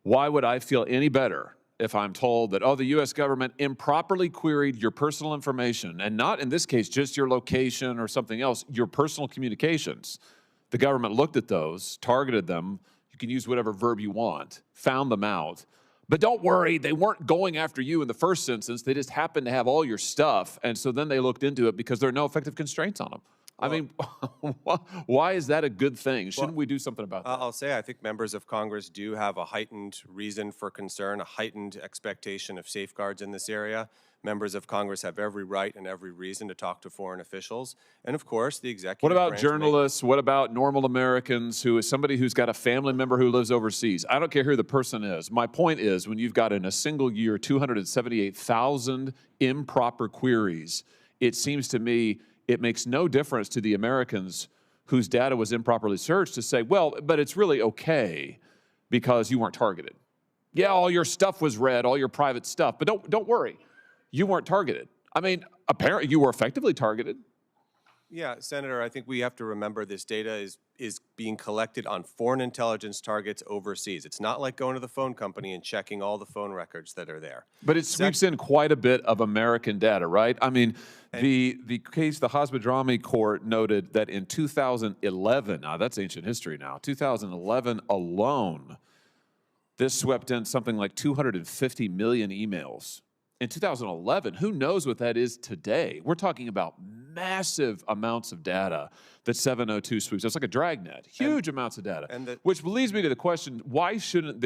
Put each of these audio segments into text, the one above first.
Why would I feel any better if I'm told that, oh, the U.S. government improperly queried your personal information, and not in this case just your location or something else, your personal communications? The government looked at those, targeted them. You can use whatever verb you want, found them out. But don't worry, they weren't going after you in the first instance. They just happened to have all your stuff, and so then they looked into it because there are no effective constraints on them. Well, I mean, why is that a good thing? Shouldn't we do something about that? I'll say I think members of Congress do have a heightened reason for concern, a heightened expectation of safeguards in this area. Members of Congress have every right and every reason to talk to foreign officials. And of course, the executive What about branch journalists? What about normal Americans, who is somebody who's got a family member who lives overseas? I don't care who the person is. My point is, when you've got in a single year 278,000 improper queries, it seems to me it makes no difference to the Americans whose data was improperly searched to say, well, but it's really okay because you weren't targeted. Yeah, all your stuff was read, all your private stuff, but don't worry. You weren't targeted. I mean, apparently you were effectively targeted. Yeah, Senator, I think we have to remember this data is being collected on foreign intelligence targets overseas. It's not like going to the phone company and checking all the phone records that are there. But it sweeps in quite a bit of American data, right? I mean, the case, the Hasbadrami court noted that in 2011, now that's ancient history now, 2011 alone, this swept in something like 250 million emails. In 2011, who knows what that is today? We're talking about massive amounts of data that 702 sweeps. It's like a dragnet, huge amounts of data. Which leads me to the question, why shouldn't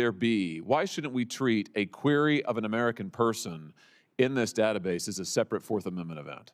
we treat a query of an American person in this database as a separate Fourth Amendment event?